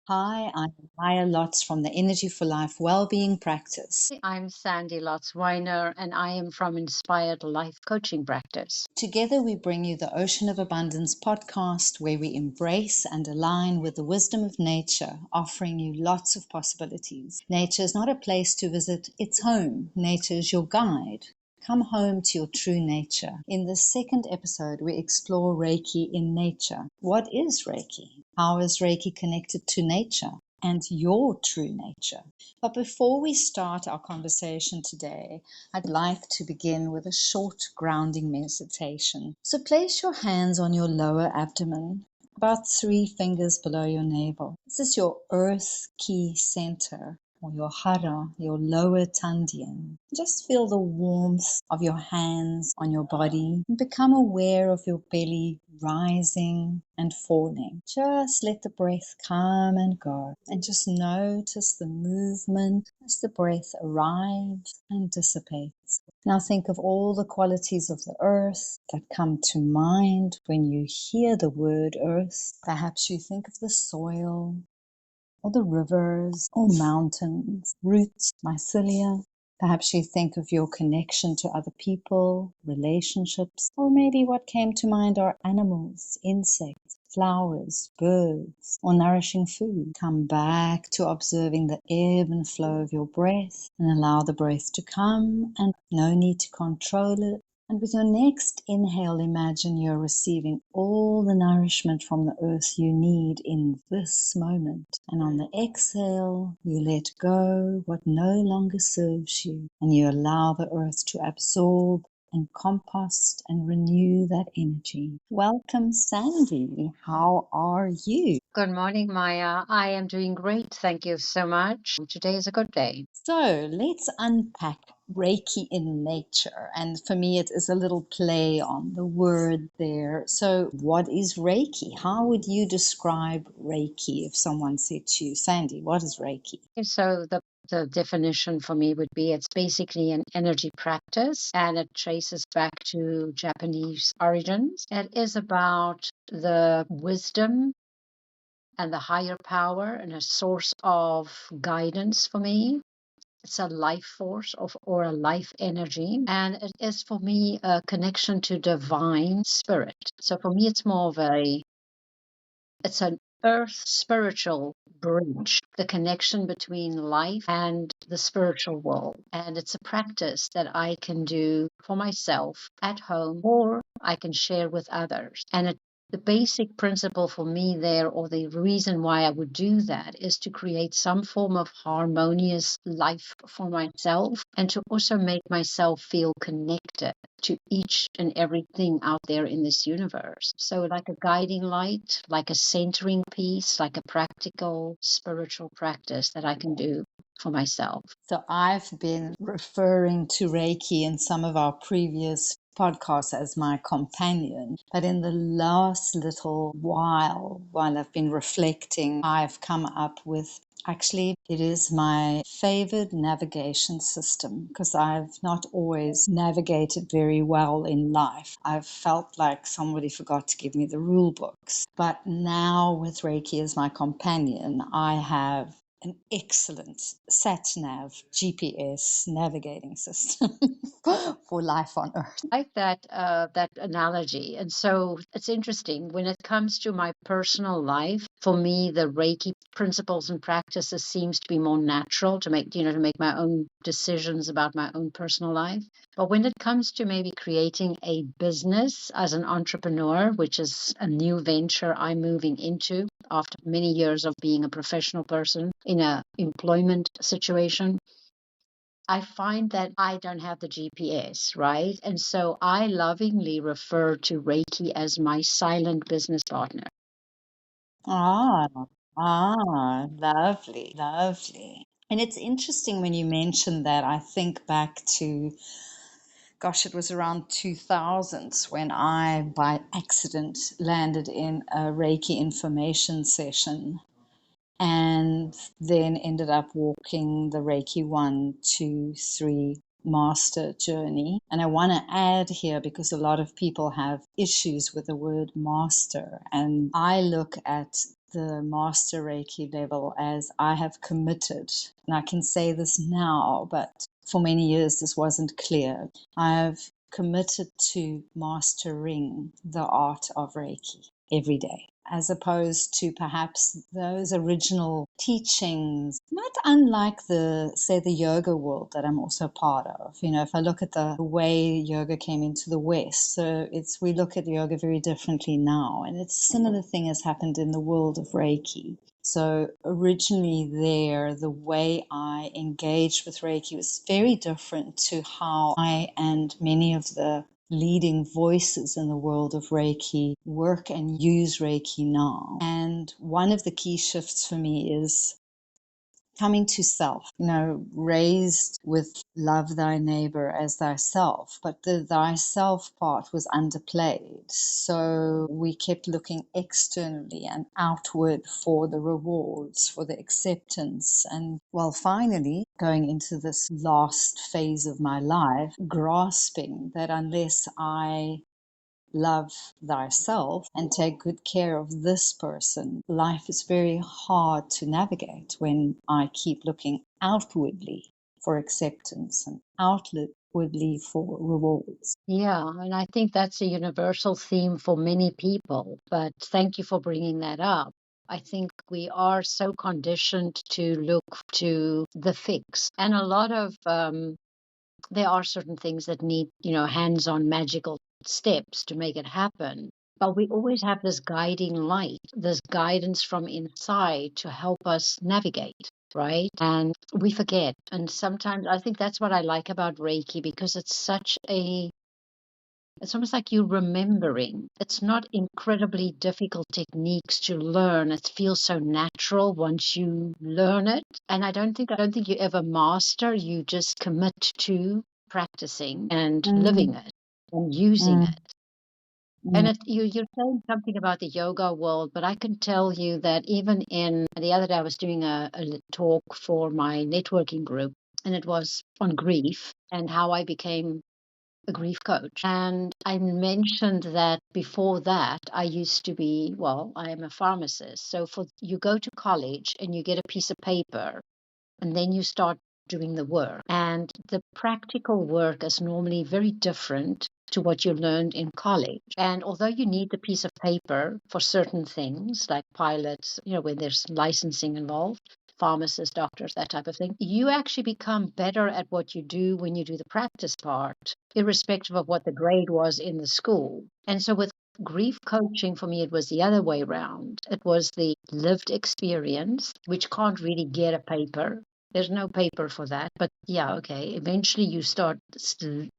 Hi, I'm Maya Lotz from the Energy for Life Wellbeing Practice. I'm Sandy Lotz Weiner, and I am from Inspired Life Coaching Practice. Together, we bring you the Ocean of Abundance podcast, where we embrace and align with the wisdom of nature, offering you lots of possibilities. Nature is not a place to visit, it's home. Nature is your guide. Come home to your true nature. In the second episode, we explore Reiki in nature. What is Reiki? How is Reiki connected to nature and your true nature? But before we start our conversation today, I'd like to begin with a short grounding meditation. So place your hands on your lower abdomen, about 3 fingers below your navel. This is your earth key center, or your hara, your lower tandian. Just feel the warmth of your hands on your body and become aware of your belly rising and falling. Just let the breath come and go, and just notice the movement as the breath arrives and dissipates. Now think of all the qualities of the earth that come to mind when you hear the word earth. Perhaps you think of the soil, or the rivers, or mountains, roots, mycelia. Perhaps you think of your connection to other people, relationships, or maybe what came to mind are animals, insects, flowers, birds, or nourishing food. Come back to observing the ebb and flow of your breath and allow the breath to come, and no need to control it. And with your next inhale, imagine you're receiving all the nourishment from the earth you need in this moment. And on the exhale, you let go what no longer serves you, and you allow the earth to absorb and compost and renew that energy. Welcome, Sandy. How are you? Good morning, Maya. I am doing great. Thank you so much. Today is a good day. So let's unpack Reiki in nature. And for me, it is a little play on the word there. So what is Reiki? How would you describe Reiki if someone said to you, Sandy, what is Reiki? So the definition for me would be it's basically an energy practice, and it traces back to Japanese origins. It is about the wisdom and the higher power and a source of guidance for me. It's a life force or a life energy. And it is for me a connection to divine spirit. So for me, it's an earth spiritual bridge, the connection between life and the spiritual world. And it's a practice that I can do for myself at home, or I can share with others. And the basic principle for me there, or the reason why I would do that, is to create some form of harmonious life for myself, and to also make myself feel connected to each and everything out there in this universe. So, like a guiding light, like a centering piece, like a practical spiritual practice that I can do for myself. So I've been referring to Reiki in some of our previous podcasts as my companion. But in the last little while I've been reflecting, I've come up with actually, it is my favored navigation system, because I've not always navigated very well in life. I've felt like somebody forgot to give me the rule books. But now with Reiki as my companion, I have an excellent sat-nav GPS navigating system for life on Earth. I like that analogy. And so it's interesting when it comes to my personal life. For me, the Reiki principles and practices seems to be more natural to make my own decisions about my own personal life. But when it comes to maybe creating a business as an entrepreneur, which is a new venture I'm moving into after many years of being a professional person in a employment situation, I find that I don't have the GPS, right? And so I lovingly refer to Reiki as my silent business partner. Ah, lovely, lovely. And it's interesting when you mention that. I think back to, gosh, it was around 2000s when I, by accident, landed in a Reiki information session, and then ended up walking the Reiki 1, 2, 3 master journey. And I want to add here, because a lot of people have issues with the word master, and I look at the master Reiki level as I have committed, and I can say this now, but for many years this wasn't clear. I have committed to mastering the art of Reiki every day, as opposed to perhaps those original teachings, not unlike say, the yoga world that I'm also part of. If I look at the way yoga came into the West, so we look at yoga very differently now, and it's a similar thing has happened in the world of Reiki. So originally the way I engaged with Reiki was very different to how I and many of the leading voices in the world of Reiki work and use Reiki now. And one of the key shifts for me is coming to self, raised with love thy neighbor as thyself, but the thyself part was underplayed. So we kept looking externally and outward for the rewards, for the acceptance. And well, finally, going into this last phase of my life, grasping that unless I love thyself and take good care of this person, life is very hard to navigate when I keep looking outwardly for acceptance and outwardly for rewards. Yeah, and I think that's a universal theme for many people, but thank you for bringing that up. I think we are so conditioned to look to the fix, and a lot of there are certain things that need, hands-on magical steps to make it happen. But we always have this guiding light, this guidance from inside to help us navigate, right? And we forget. And sometimes I think that's what I like about Reiki, because it's almost like you remembering. It's not incredibly difficult techniques to learn. It feels so natural once you learn it. And I don't think you ever master. You just commit to practicing and Mm, living it and using mm, it. mm, And you're saying something about the yoga world, but I can tell you that even in the other day, I was doing a talk for my networking group, and it was on grief and how I became a grief coach. And I mentioned that before that, I used to be, well, I am a pharmacist. So you go to college and you get a piece of paper and then you start doing the work. And the practical work is normally very different to what you learned in college. And although you need the piece of paper for certain things like pilots, when there's licensing involved, pharmacists, doctors, that type of thing, you actually become better at what you do when you do the practice part, irrespective of what the grade was in the school. And so with grief coaching, for me, it was the other way around. It was the lived experience, which can't really get a paper. There's no paper for that. But yeah, okay. Eventually you start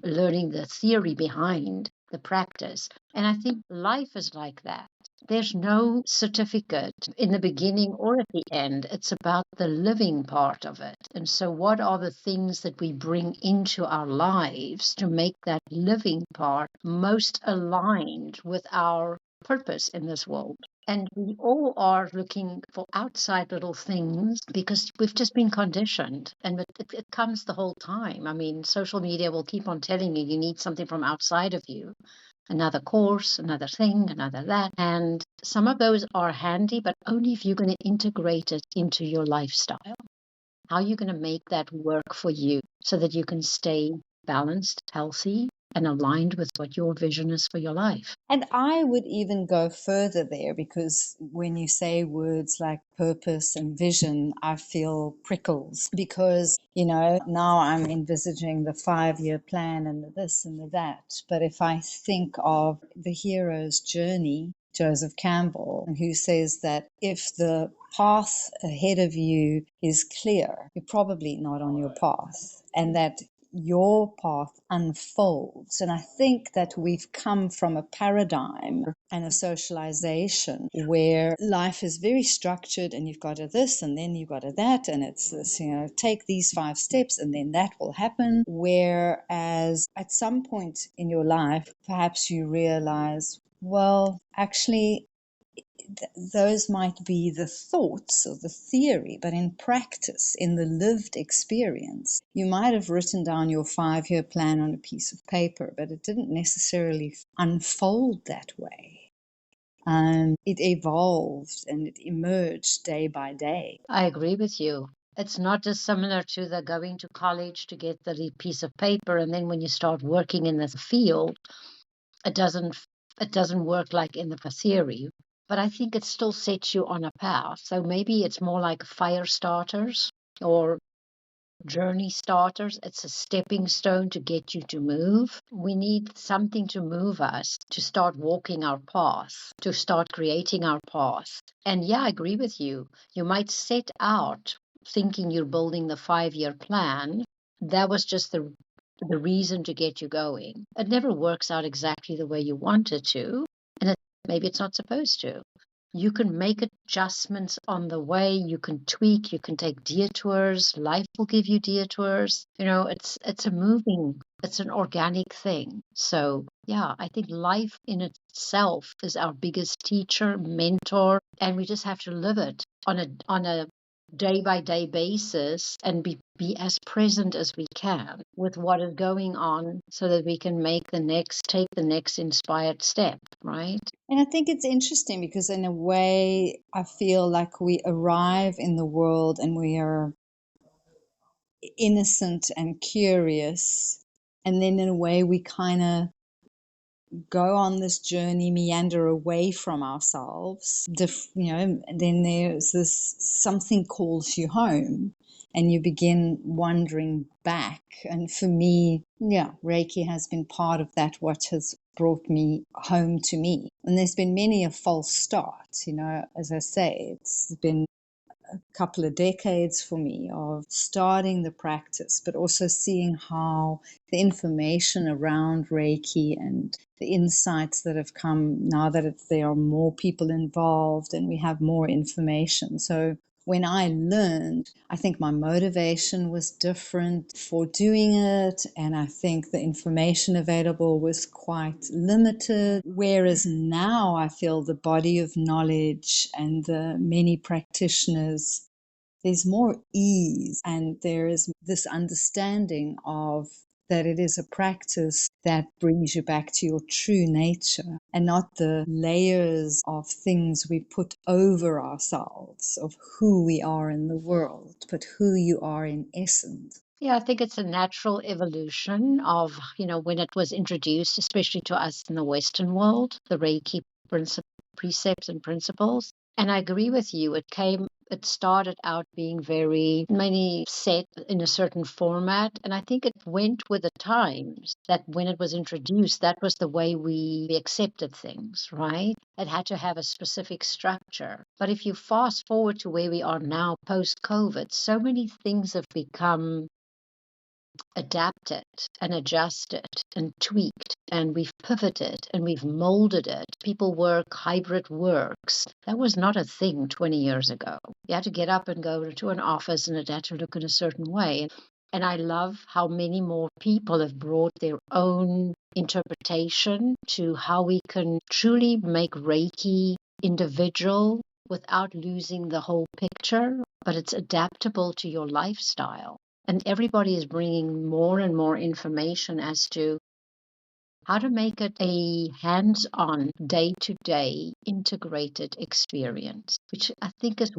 learning the theory behind the practice. And I think life is like that. There's no certificate in the beginning or at the end. It's about the living part of it. And so, what are the things that we bring into our lives to make that living part most aligned with our purpose in this world? And we all are looking for outside little things because we've just been conditioned, and it comes the whole time. I mean, social media will keep on telling you need something from outside of you, another course, another thing, another that. And some of those are handy, but only if you're going to integrate it into your lifestyle. How are you going to make that work for you so that you can stay balanced, healthy, and aligned with what your vision is for your life? And I would even go further there, because when you say words like purpose and vision, I feel prickles, because, now I'm envisaging the 5-year plan and the this and the that. But if I think of the hero's journey, Joseph Campbell, who says that if the path ahead of you is clear, you're probably not on your path, and that your path unfolds. And I think that we've come from a paradigm and a socialization where life is very structured, and you've got a this and then you've got a that, and it's this, take these 5 steps and then that will happen. Whereas at some point in your life, perhaps you realize, well, actually, those might be the thoughts or the theory, but in practice, in the lived experience, you might have written down your 5-year plan on a piece of paper, but it didn't necessarily unfold that way. It evolved and it emerged day by day. I agree with you. It's not dissimilar to the going to college to get the piece of paper, and then when you start working in the field, it doesn't work like in the theory. But I think it still sets you on a path. So maybe it's more like fire starters or journey starters. It's a stepping stone to get you to move. We need something to move us to start walking our path, to start creating our path. And yeah, I agree with you. You might set out thinking you're building the 5-year plan. That was just the reason to get you going. It never works out exactly the way you want it to, and maybe it's not supposed to. You can make adjustments on the way, you can tweak, you can take detours, life will give you detours. It's it's an organic thing. So yeah, I think life in itself is our biggest teacher, mentor, and we just have to live it on a day by day basis and be as present as we can with what is going on so that we can take the next inspired step, right? And I think it's interesting because, in a way, I feel like we arrive in the world and we are innocent and curious. And then, in a way, we kind of go on this journey, meander away from ourselves. Then there's this something calls you home and you begin wandering back. And for me, yeah, Reiki has been part of that, what has brought me home to me. And there's been many a false start, as I say, it's been a couple of decades for me of starting the practice, but also seeing how the information around Reiki and the insights that have come now that there are more people involved and we have more information. So when I learned, I think my motivation was different for doing it, and I think the information available was quite limited. Whereas now I feel the body of knowledge and the many practitioners, there's more ease and there is this understanding of that it is a practice that brings you back to your true nature and not the layers of things we put over ourselves of who we are in the world, but who you are in essence. Yeah, I think it's a natural evolution of, when it was introduced, especially to us in the Western world, the Reiki precepts and principles. And I agree with you. It started out being very many set in a certain format. And I think it went with the times that when it was introduced, that was the way we accepted things, right? It had to have a specific structure. But if you fast forward to where we are now post COVID, so many things have become adapted and adjusted and tweaked, and we've pivoted and we've molded it. People work hybrid works. That was not a thing 20 years ago. You had to get up and go to an office and it had to look in a certain way. And I love how many more people have brought their own interpretation to how we can truly make Reiki individual without losing the whole picture, but it's adaptable to your lifestyle. And everybody is bringing more and more information as to how to make it a hands-on, day-to-day integrated experience, which I think is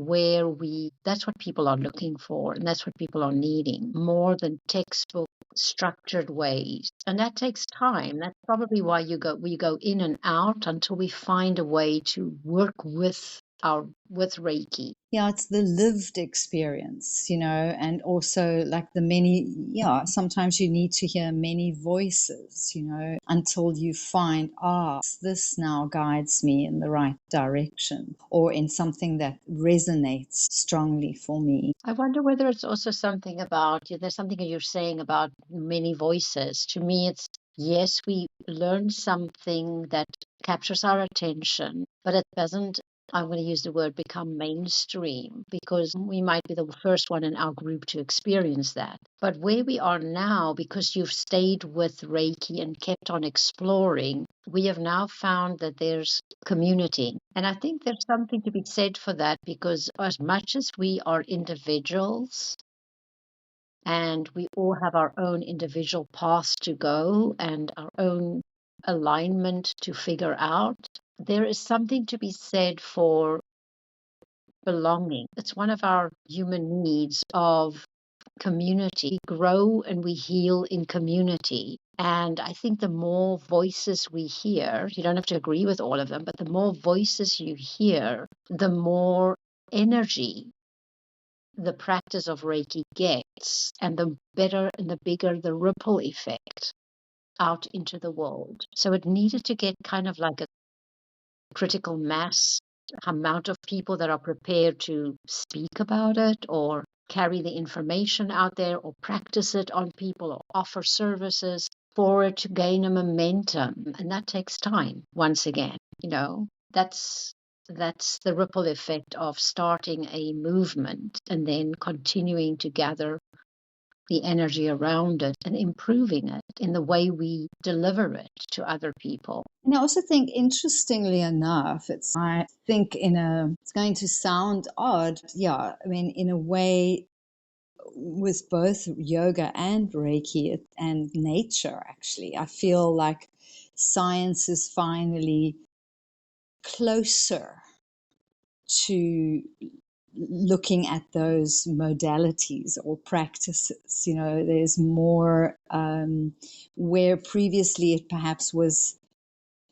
that's what people are looking for, and that's what people are needing, more than textbook structured ways. And that takes time. That's probably why we go in and out until we find a way to work with Reiki. Yeah, it's the lived experience, and also like sometimes you need to hear many voices, until you find, this now guides me in the right direction or in something that resonates strongly for me. I wonder whether it's also something about, there's something that you're saying about many voices. To me, it's yes, we learn something that captures our attention, but it doesn't I'm going to use the word become mainstream, because we might be the first one in our group to experience that. But where we are now, because you've stayed with Reiki and kept on exploring, we have now found that there's community. And I think there's something to be said for that, because as much as we are individuals and we all have our own individual paths to go and our own alignment to figure out, there is something to be said for belonging. It's one of our human needs of community. We grow and we heal in community. And I think the more voices we hear, you don't have to agree with all of them, but the more voices you hear, the more energy the practice of Reiki gets, and the better and the bigger the ripple effect out into the world. So it needed to get kind of like a critical mass amount of people that are prepared to speak about it or carry the information out there or practice it on people or offer services for it to gain a momentum. And that takes time. Once again, that's the ripple effect of starting a movement and then continuing to gather the energy around it and improving it in the way we deliver it to other people. And I also think, interestingly enough, I think it's going to sound odd. Yeah, I mean, in a way, with both yoga and Reiki and nature, actually, I feel like science is finally closer to looking at those modalities or practices. There's more, where previously it perhaps was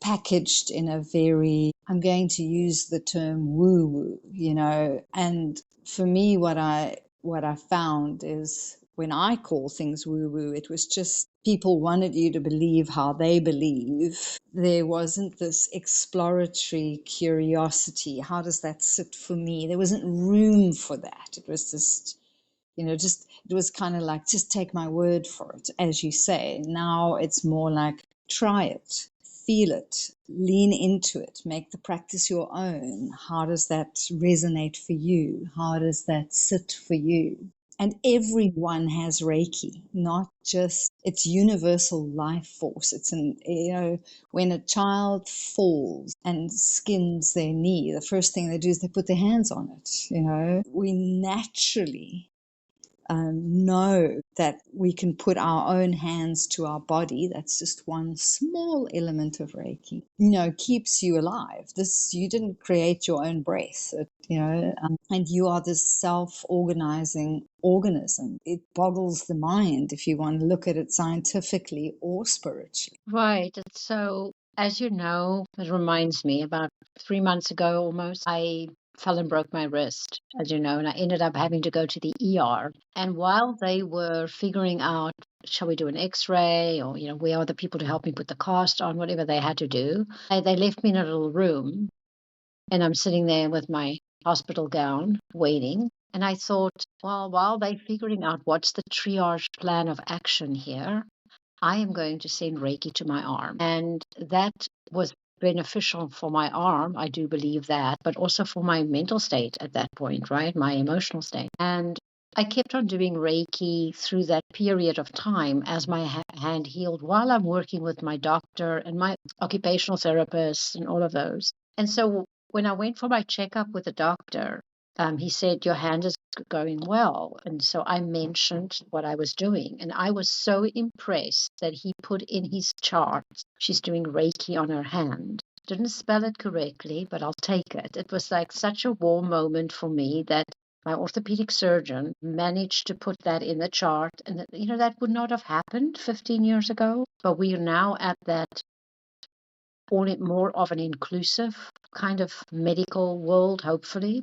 packaged in a very, I'm going to use the term woo woo, and for me, what I found is, when I call things woo woo, it was just people wanted you to believe how they believe. There wasn't this exploratory curiosity. How does that sit for me? There wasn't room for that. It was just, it was kind of like, just take my word for it, as you say. Now it's more like, try it, feel it, lean into it, make the practice your own. How does that resonate for you? How does that sit for you? And everyone has Reiki, not just, it's universal life force. When a child falls and skins their knee, the first thing they do is they put their hands on it. We naturally know that we can put our own hands to our body. That's just one small element of Reiki. Keeps you alive. You didn't create your own breath. And you are this self-organizing organism. It boggles the mind if you want to look at it scientifically or spiritually. Right. And so, as you know, it reminds me, about 3 months ago almost, I fell and broke my wrist, as you know, and I ended up having to go to the ER. And while they were figuring out, shall we do an x-ray, or, where are the people to help me put the cast on, whatever they had to do, they left me in a little room, and I'm sitting there with my hospital gown waiting. And I thought, well, while they're figuring out what's the triage plan of action here, I am going to send Reiki to my arm. And that was beneficial for my arm. I do believe that, but also for my mental state at that point, right? My emotional state. And I kept on doing Reiki through that period of time as my hand healed, while I'm working with my doctor and my occupational therapist and all of those. And so when I went for my checkup with the doctor, he said, your hand is going well. And so I mentioned what I was doing. And I was so impressed that he put in his charts, she's doing Reiki on her hand. Didn't spell it correctly, but I'll take it. It was like such a warm moment for me that my orthopedic surgeon managed to put that in the chart. And that would not have happened 15 years ago. But we are now at that more of an inclusive kind of medical world, hopefully.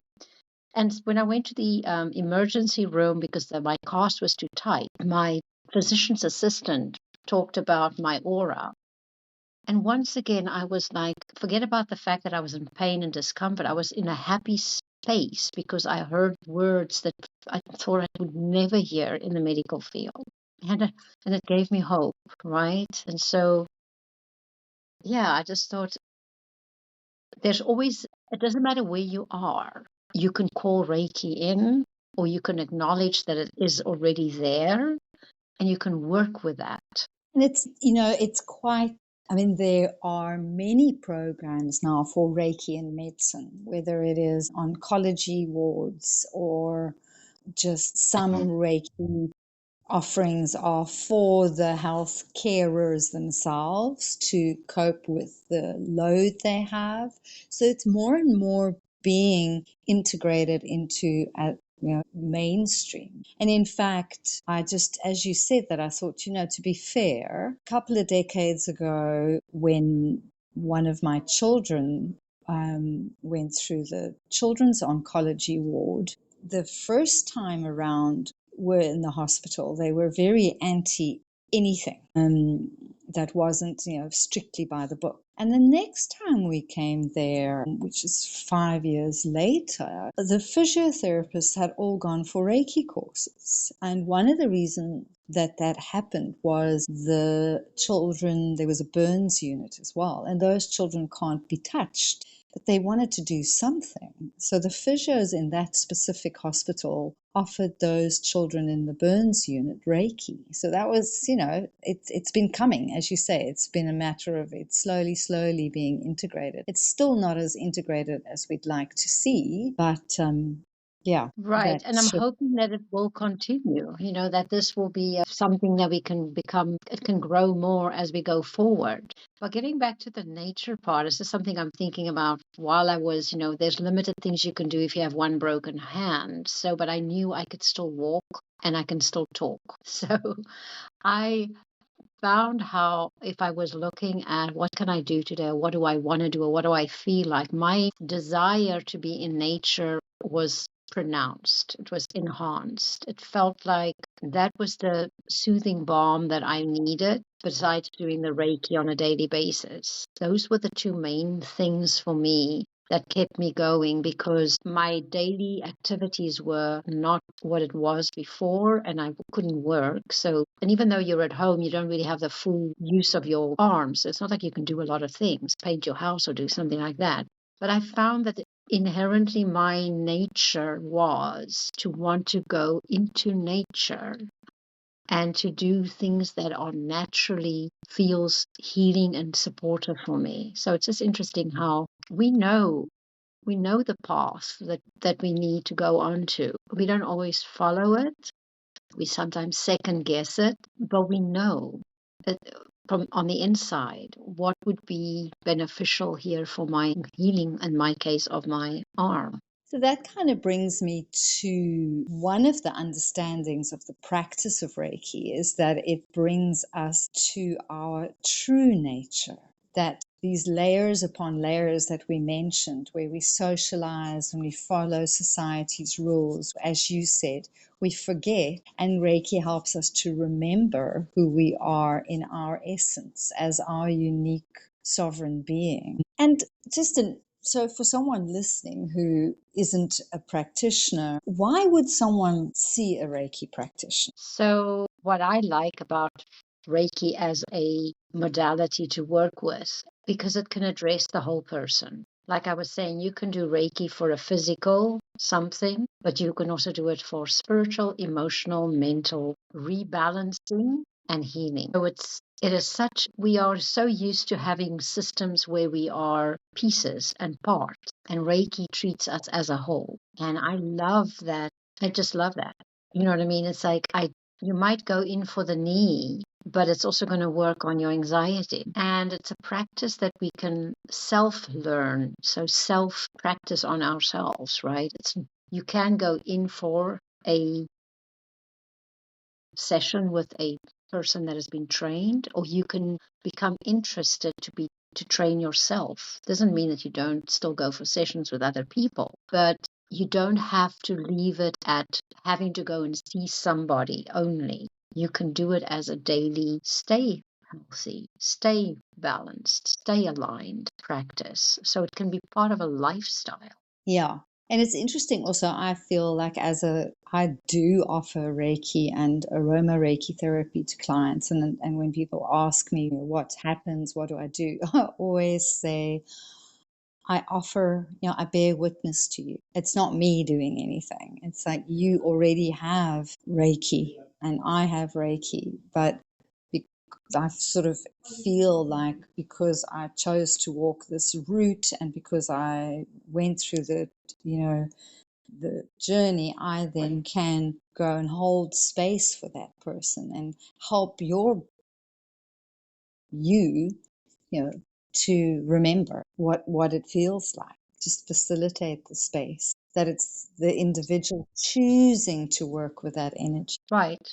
And when I went to the emergency room because my cast was too tight, my physician's assistant talked about my aura. And once again, I was like, forget about the fact that I was in pain and discomfort. I was in a happy space because I heard words that I thought I would never hear in the medical field. And it gave me hope, right? And so, yeah, I just thought there's always It doesn't matter where you are. You can call Reiki in, or you can acknowledge that it is already there, and you can work with that. And it's quite, I mean, there are many programs now for Reiki in medicine, whether it is oncology wards or just some Reiki offerings are for the health carers themselves to cope with the load they have. So it's more and more being integrated into mainstream. And in fact, I just, as you said that, I thought, to be fair, a couple of decades ago, when one of my children went through the children's oncology ward, the first time around were in the hospital, they were very anti anything that wasn't, strictly by the book. And the next time we came there, which is 5 years later, the physiotherapists had all gone for Reiki courses. And one of the reasons that happened was the children, there was a burns unit as well, and those children can't be touched. But they wanted to do something. So the physios in that specific hospital offered those children in the burns unit Reiki. So that was, it's been coming, as you say, it's been a matter of it slowly being integrated. It's still not as integrated as we'd like to see, but yeah, Right. that And I'm should. hoping that it will continue, that this will be something that we can become, it can grow more as we go forward. But getting back to the nature part, this is something I'm thinking about while I was, there's limited things you can do if you have one broken hand. So, but I knew I could still walk and I can still talk. So I found how if I was looking at what can I do today, or what do I want to do, or what do I feel like, my desire to be in nature was pronounced. It was enhanced. It felt like that was the soothing balm that I needed, besides doing the Reiki on a daily basis. Those were the two main things for me that kept me going, because my daily activities were not what it was before and I couldn't work. So, and even though you're at home, you don't really have the full use of your arms. It's not like you can do a lot of things, paint your house or do something like that. But I found that inherently my nature was to want to go into nature and to do things that are naturally feels healing and supportive for me. So it's just interesting how we know the path that we need to go on to. We don't always follow it. We sometimes second guess it, but we know that from on the inside what would be beneficial here for my healing, in my case of my arm. So that kind of brings me to one of the understandings of the practice of Reiki is that it brings us to our true nature. That these layers upon layers that we mentioned, where we socialize and we follow society's rules, as you said, we forget, and Reiki helps us to remember who we are in our essence as our unique sovereign being. And just an so, for someone listening who isn't a practitioner, why would someone see a Reiki practitioner? So, what I like about Reiki as a modality to work with, because it can address the whole person. Like I was saying, you can do Reiki for a physical something, but you can also do it for spiritual, emotional, mental rebalancing and healing. So it is such, we are so used to having systems where we are pieces and parts, and Reiki treats us as a whole. And I love that. I just love that. You know what I mean? It's like you might go in for the knee, but it's also going to work on your anxiety. And it's a practice that we can self learn. So self practice on ourselves, right? You can go in for a session with a person that has been trained, or you can become interested to train yourself. Doesn't mean that you don't still go for sessions with other people, but you don't have to leave it at having to go and see somebody only. You can do it as a daily stay healthy, stay balanced, stay aligned practice. So it can be part of a lifestyle. Yeah. And it's interesting also, I feel like I do offer Reiki and aroma Reiki therapy to clients. And when people ask me what happens, what do I do? I always say, I offer, I bear witness to you. It's not me doing anything. It's like you already have Reiki and I have Reiki, but I sort of feel like because I chose to walk this route and because I went through the journey, I then can go and hold space for that person and help you, to remember what it feels like. Just facilitate the space that it's the individual choosing to work with that energy. Right.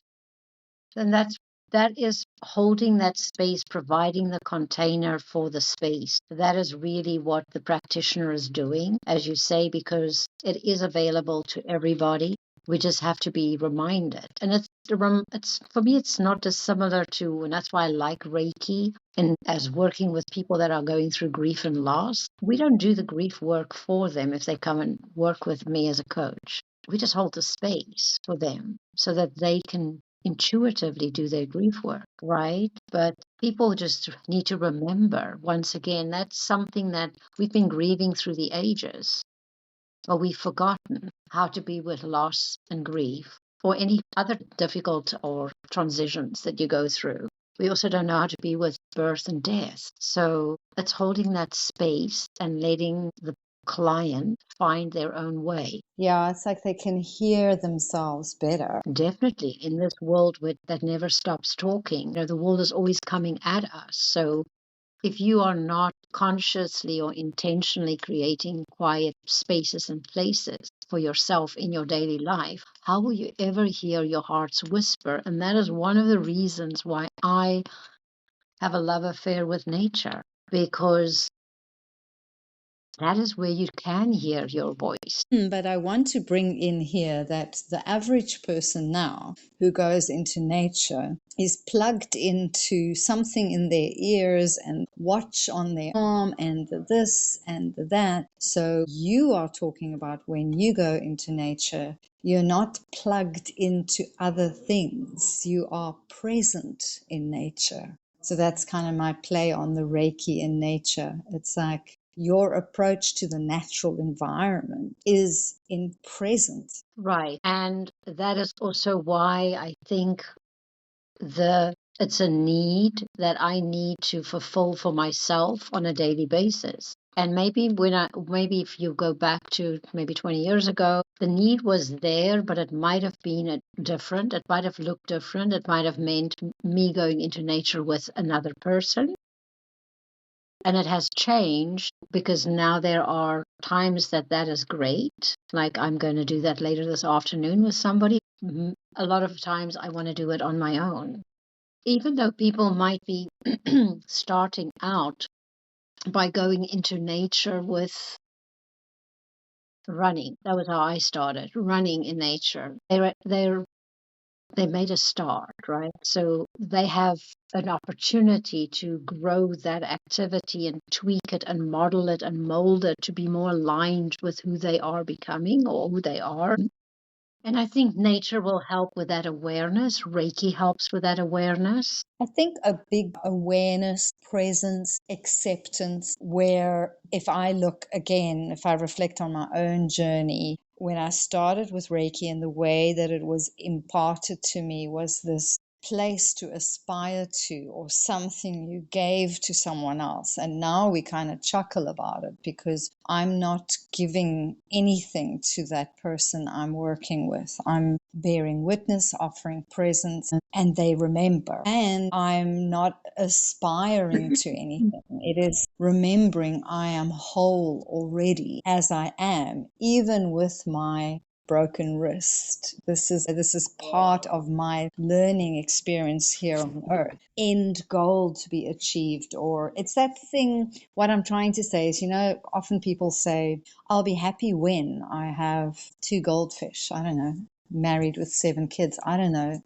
And that is holding that space, providing the container for the space. That is really what the practitioner is doing, as you say, because it is available to everybody. We just have to be reminded. And it's for me, it's not dissimilar to, and that's why I like Reiki and as working with people that are going through grief and loss. We don't do the grief work for them if they come and work with me as a coach. We just hold the space for them so that they can intuitively do their grief work, right? But people just need to remember, once again, that's something that we've been grieving through the ages, or we've forgotten how to be with loss and grief, or any other difficult or transitions that you go through. We also don't know how to be with birth and death. So it's holding that space and letting the client find their own way. Yeah, it's like they can hear themselves better. Definitely, in this world that never stops talking, the world is always coming at us. So if you are not consciously or intentionally creating quiet spaces and places for yourself in your daily life, how will you ever hear your heart's whisper? And that is one of the reasons why I have a love affair with nature, because that is where you can hear your voice. But I want to bring in here that the average person now who goes into nature is plugged into something in their ears and watch on their arm and the this and the that. So you are talking about when you go into nature, you're not plugged into other things. You are present in nature. So that's kind of my play on the Reiki in nature. It's like your approach to the natural environment is in present. Right. And that is also why I think it's a need that I need to fulfill for myself on a daily basis. And maybe if you go back to maybe 20 years ago, the need was there, but it might have been different. It might have looked different. It might have meant me going into nature with another person. And it has changed because now there are times that is great. Like I'm going to do that later this afternoon with somebody. A lot of times I want to do it on my own. Even though people might be starting out by going into nature with running. That was how I started, running in nature. They made a start, right? So they have an opportunity to grow that activity and tweak it and model it and mold it to be more aligned with who they are becoming or who they are. And I think nature will help with that awareness. Reiki helps with that awareness. I think a big awareness, presence, acceptance, where if I look again, if I reflect on my own journey, when I started with Reiki and the way that it was imparted to me was this place to aspire to or something you gave to someone else. And now we kind of chuckle about it because I'm not giving anything to that person I'm working with. I'm bearing witness, offering presence, and they remember. And I'm not aspiring to anything. It is remembering I am whole already as I am, even with my broken wrist. This is part of my learning experience here on earth. End goal to be achieved, or it's that thing. What I'm trying to say is, often people say, I'll be happy when I have 2 goldfish. I don't know, married with 7 kids. I don't know,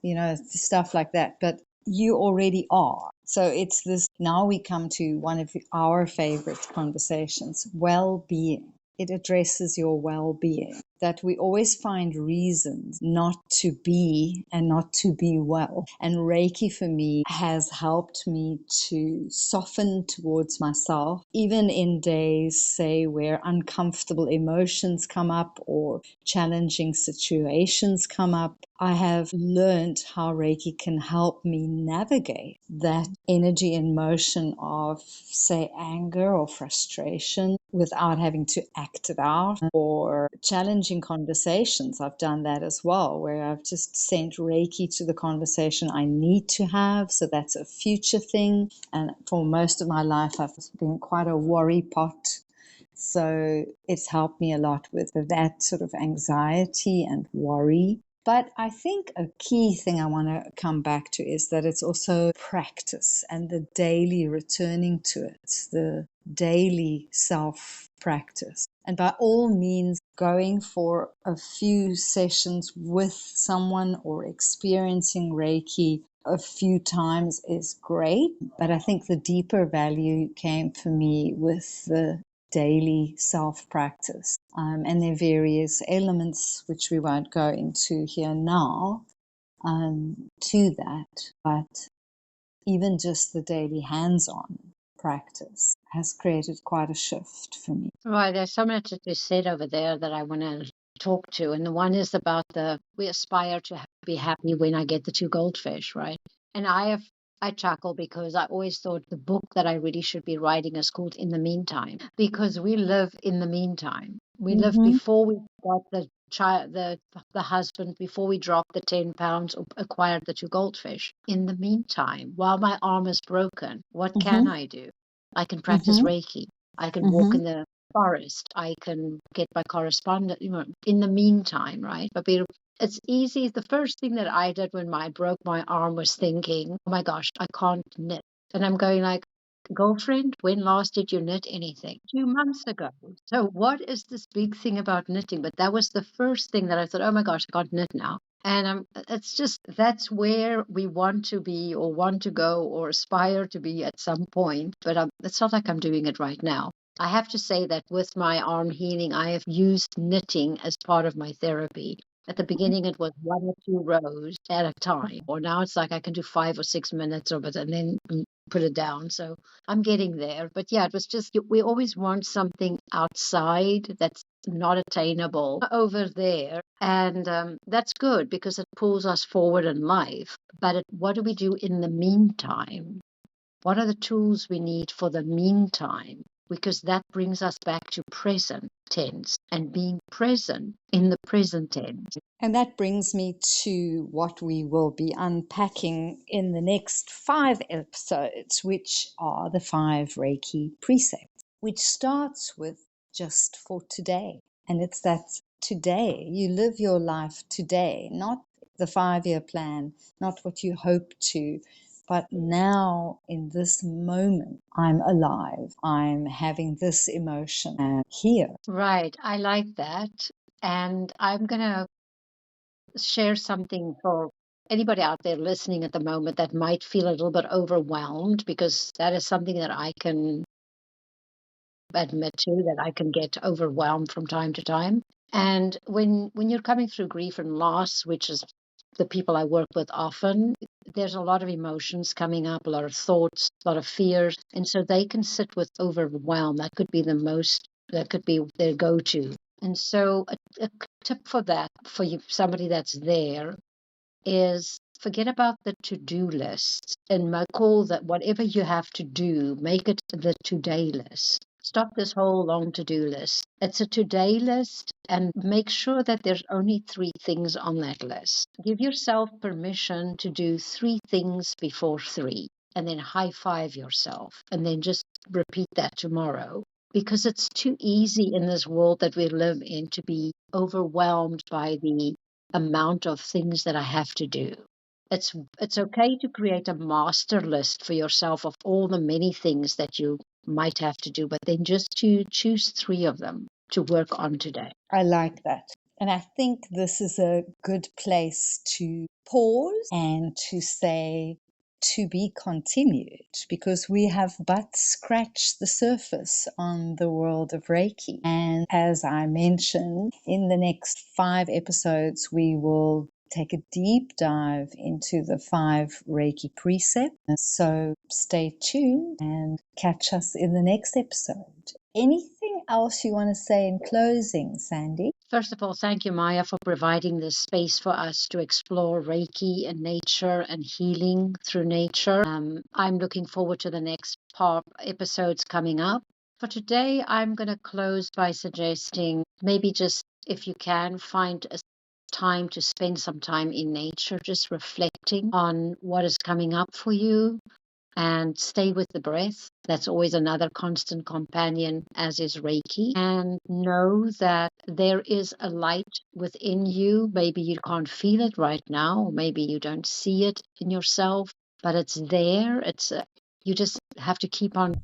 stuff like that. But you already are. So it's this, now we come to one of our favorite conversations, well-being. it addresses your well-being. That we always find reasons not to be and not to be well. And Reiki for me has helped me to soften towards myself, even in days, say, where uncomfortable emotions come up or challenging situations come up. I have learned how Reiki can help me navigate that energy and motion of, say, anger or frustration without having to act it out, or challenging conversations. I've done that as well, where I've just sent Reiki to the conversation I need to have. So that's a future thing. And for most of my life, I've been quite a worry pot. So it's helped me a lot with that sort of anxiety and worry. But I think a key thing I want to come back to is that it's also practice and the daily returning to it, the daily self practice. And by all means, going for a few sessions with someone or experiencing Reiki a few times is great. But I think the deeper value came for me with the daily self-practice. And there are various elements which we won't go into here now to that. But even just the daily hands-on practice has created quite a shift for me. Right, there's so much that you said over there that I want to talk to. And the one is about we aspire to be happy when I get the two goldfish, right? And I chuckle because I always thought the book that I really should be writing is called In the Meantime, because we live in the meantime. We live Mm-hmm. before we got the child, the husband, before we dropped the 10 pounds or acquired the two goldfish. In the meantime, while my arm is broken, what can Mm-hmm. I do? I can practice Mm-hmm. Reiki. I can walk Mm-hmm. in the forest. I can get my correspondent, in the meantime, right? But it's easy. The first thing that I did when I broke my arm was thinking, oh my gosh, I can't knit. And I'm going like, girlfriend, when last did you knit anything? 2 months ago. So what is this big thing about knitting? But that was the first thing that I thought, oh my gosh, I can't knit now. And it's just, that's where we want to be or want to go or aspire to be at some point. But it's not like I'm doing it right now. I have to say that with my arm healing, I have used knitting as part of my therapy. At the beginning, it was 1 or 2 rows at a time, or now it's like I can do 5 or 6 minutes of it and then put it down. So I'm getting there. But yeah, it was just, we always want something outside that's not attainable over there. And that's good because it pulls us forward in life. But what do we do in the meantime? What are the tools we need for the meantime? Because that brings us back to present tense and being present in the present tense. And that brings me to what we will be unpacking in the next 5 episodes, which are the 5 Reiki precepts, which starts with just for today. And it's that today, you live your life today, not the 5 year plan, not what you hope to, but now in this moment, I'm alive, I'm having this emotion and here. Right. I like that. And I'm going to share something for anybody out there listening at the moment that might feel a little bit overwhelmed, because that is something that I can admit to, that I can get overwhelmed from time to time. And when you're coming through grief and loss, which is the people I work with often, there's a lot of emotions coming up, a lot of thoughts, a lot of fears. And so they can sit with overwhelm. That could be their go to. And so a tip for that, for you, somebody that's there, is forget about the to-do list and call that whatever you have to do, make it the today list. Stop this whole long to-do list. It's a today list, and make sure that there's only 3 things on that list. Give yourself permission to do 3 things before 3, and then high five yourself, and then just repeat that tomorrow. Because it's too easy in this world that we live in to be overwhelmed by the amount of things that I have to do. It's okay to create a master list for yourself of all the many things that you might have to do, but then just to choose 3 of them to work on today. I like that. And I think this is a good place to pause and to say, to be continued, because we have but scratched the surface on the world of Reiki. And as I mentioned, in the next 5 episodes, we will take a deep dive into the 5 Reiki precepts. So stay tuned and catch us in the next episode. Anything else you want to say in closing, Sandy? First of all, thank you, Maya, for providing this space for us to explore Reiki and nature and healing through nature. I'm looking forward to the next episodes coming up. For today, I'm going to close by suggesting maybe just, if you can, find a time to spend some time in nature, just reflecting on what is coming up for you, and stay with the breath. That's always another constant companion, as is Reiki. And know that there is a light within you. Maybe you can't feel it right now, or maybe you don't see it in yourself, but it's there. You just have to keep on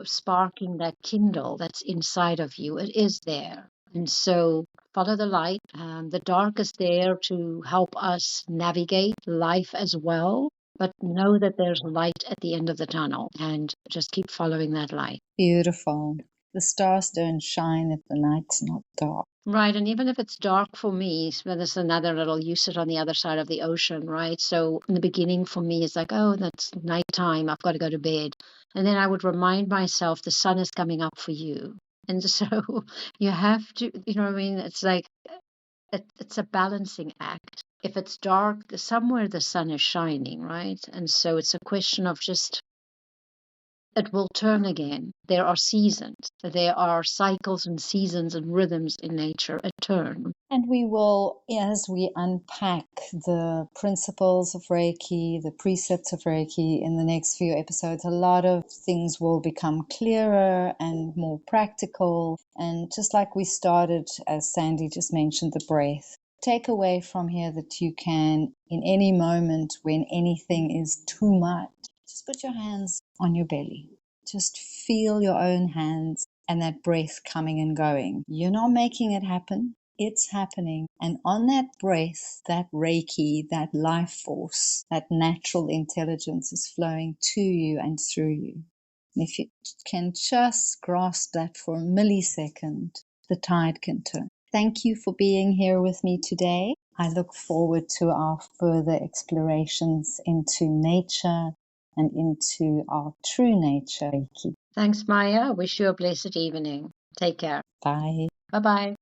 sparking that kindle that's inside of you. It is there. And so follow the light. The dark is there to help us navigate life as well. But know that there's light at the end of the tunnel, and just keep following that light. Beautiful. The stars don't shine if the night's not dark. Right. And even if it's dark for me, there's another little, you sit on the other side of the ocean, right? So in the beginning for me, it's like, oh, that's nighttime. I've got to go to bed. And then I would remind myself the sun is coming up for you. And so you have to, you know what I mean? It's like, it's a balancing act. If it's dark, somewhere the sun is shining, right? And so it's a question of just, it will turn again. There are seasons, there are cycles and seasons and rhythms in nature, a turn. And we will, as we unpack the principles of Reiki, the precepts of Reiki in the next few episodes, a lot of things will become clearer and more practical. And just like we started, as Sandy just mentioned, the breath. Take away from here that you can, in any moment when anything is too much, just put your hands on your belly. Just feel your own hands and that breath coming and going. You're not making it happen. It's happening. And on that breath, that Reiki, that life force, that natural intelligence is flowing to you and through you. And if you can just grasp that for a millisecond, the tide can turn. Thank you for being here with me today. I look forward to our further explorations into nature and into our true nature, Reiki. Thanks, Maya. I wish you a blessed evening. Take care. Bye. Bye-bye.